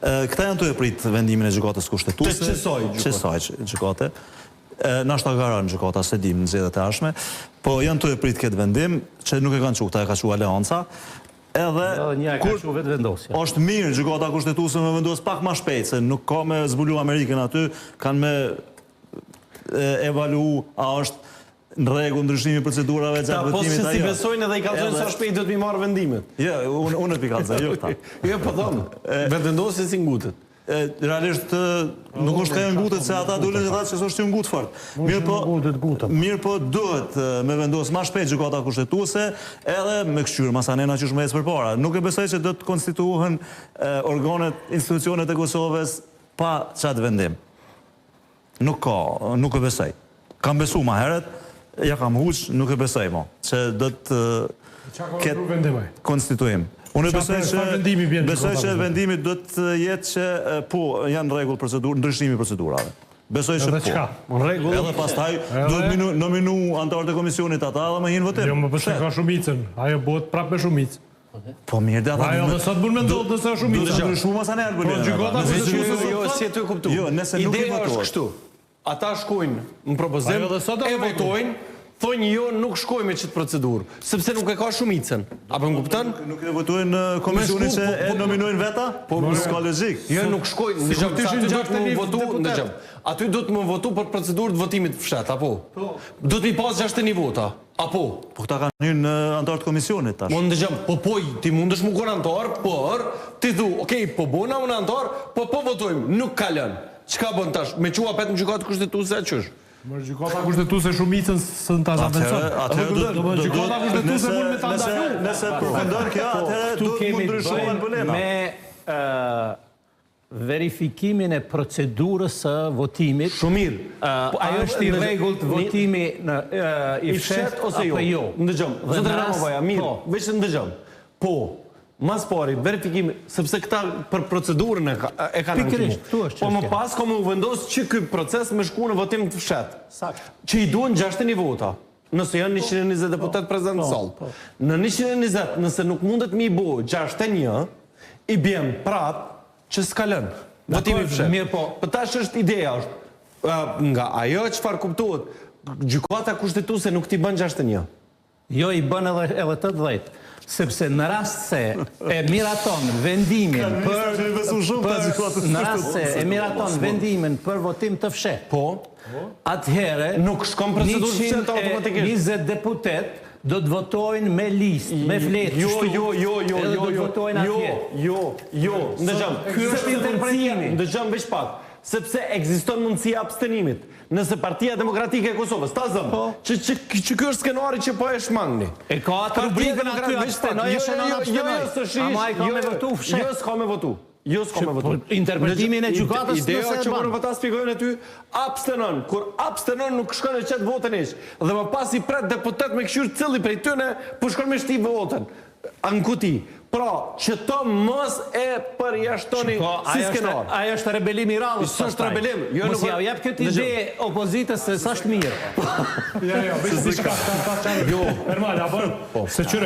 Këta janë të e pritë vendimin e gjykatës kushtetuese. Të qësoj gjykate. Nashta gara në gjykata, se dim në zgjedhjet e ardhshme, po janë të e pritë këtë vendim, që nuk e kanë qu, këta e ka qu Aleanca. Është mirë gjykata kushtetuese me vendos pak ma shpejt, se nuk ka me zbulu Amerikën aty, kanë me evalu a është në rregull ndryshimi procedurave gjatë votimit ajo. Po si besojnë edhe i kallzojnë sa shpejt do të mi marrë vendimet. Jo, unë e pi kallzoj, jo këta. Jo, po thonë, vendosje si ngutet. Realisht nuk është ka ngutet se ata dulin e thatë që është që ngut fort. Mirë po duhet me vendos ma shpejt gjykata kushtetuese edhe me këshyrë masanena që shme ecë përpara. Nuk e besoj që do të konstituohen organet, institucionet e Kosovës pa qatë vendim. Nuk ka, nuk e besoj. Kam besu ma heret, ja kam huq, nuk e besoj mo, që do të ketë konstituim. Unë besoj që vendimi do të jetë që po janë rregull procedurë, ndryshimi procedurave. Besoj që po. Edhe pastaj do të nominu antarët e komisionit ata dhe me hinë votim. Jo, më përse ka shumicën, ajo bëhet prapë me shumicë. Po mirë, dhe ata... Ajo dhe sot bërë me ndodhë dhe se shumicë. Do të ndryshu ma sa nërë, bëllina. Jo, si e të kuptu. Ideja është kështu. Ata shkojnë në propozim, e votojnë, thonë jo, nuk shkoj me qëtë procedurë, sepse nuk e ka shumicën. Apo më kuptën? Nuk e votojnë në komisionin që e nominojnë veta? Po, s'ka logjik. Jo, nuk shkoj, aty do të më votu për procedurë të votimit fshet, apo? Do të mi pas 60 vota, apo? Po këta kanë një në antarët komisionit tash. Mo ndëgjëm, po ti mundesh më konë antar, por ti thu, okej, po bona unë antar, po votojmë, nuk kalën. Qka bën tash? Me qua petë në gjykatë kushtetuese e qësh? Mërë gjykata kushtetuese shumicën së në tash atenson. Gjykata kushtetuese mund me të ndalu. Nëse përfundon kjo, atëherë do të mund ndryshohen bëlema. Me verifikimin e procedurës së votimit. Shumir. Ajo është i rregullt votimi i fshet ose jo? Ndëgjëm, zotë Ramovaja, mirë, veç ndëgjëm. Po, mas pari, verifikimi, sepse këta për procedurën e kanë nëkimu. Po më pas, ka më vendos që këj proces me shku në votim të fshet. Që i duen 60 vota. Nëse janë 120 deputet prezent në salë. Në 120, nëse nuk mundet mi bo 61, i bjem prap që s'kalën. Votimi fshet. Për tash është ideja është, nga ajo që farë kuptuat, gjykata kushtetuese nuk t'i bën 61. Jo, i bën edhe 80. Sepse në rast se e miraton vendimin për votim të fshet, atëhere 120 deputet do të votojnë me listë, me fletë. Jo, ndëgjëm, kjo është interpretimi. Ndëgjëm veç pak, sepse ekziston mundësia abstenimit. Nëse Partia Demokratike e Kosovës, ta zëmë, që kjo është skenuari që po e shmangni. E ka atë rubrikën aty, abstenoj e shenon abstenoj. Ama e ka me votu fshet. Jo, s'ka me votu. Jo, s'ka me votu. Interpretimin e gjykatës nëse e Ideja që banë. më vëta spikojnë e ty, abstenon. Kur abstenon nuk shkon e qëtë votën ishë. Dhe më pas i pret deputet me këshyrë cili prej tëne, po shkon me shti votën. Anë kuti. Pra, që të mos e përjashtoni si skenar. Ajo është rebelim i radhës. Së është rebelim. Mos ja jep këtë ide opozitës se sa është mirë. Jo, Ermal, apo, se qyre.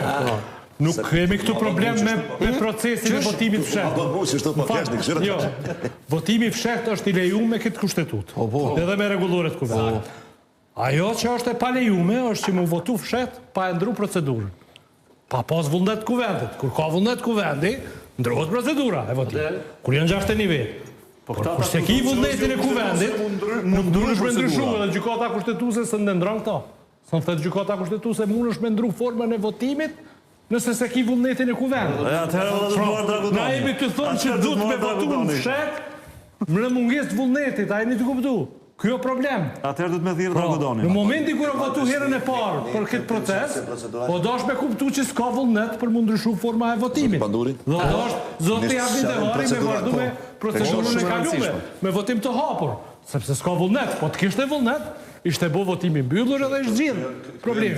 Nuk kemi këtu problem me procesin e votimit fshet. Jo, votimi fshet është i lejuar me këtë kushtetut. Edhe me rregulloret kuvendit. Ajo që është e pa lejuar është që mu votu fshet pa e ndru procedurën. Pa pas vullnet kuvendit. Kur ka vullnet kuvendi, ndrohet procedura e votimit. Kur janë 60 vetë. Kur se ki vullnetin e kuvendit, nuk duhesh me ndryshu edhe gjykata kushtetuese së ndendron këta. Së në thetë gjykata kushtetuese mund është me ndru formën e votimit, nëse se ki vullnetin e kuvendit. Na jemi të thonë që du të me votu në fshet, më munges të vullnetit, a jeni të kuptu. Kjo problem. Atëherë do të me thirë Dragodonin. Në momenti kur e votu herën e parë për këtë proces, po do është me kuptu që s'ka vullnet për më ndryshu forma e votimit. Do është zotë i Abdin Dehari me vazhdu me procedurën e kalume, me votim të hapur. Sepse s'ka vullnet, po të kishte vullnet, ishte bo votimi mbyllur edhe ishtë gjithë problemi.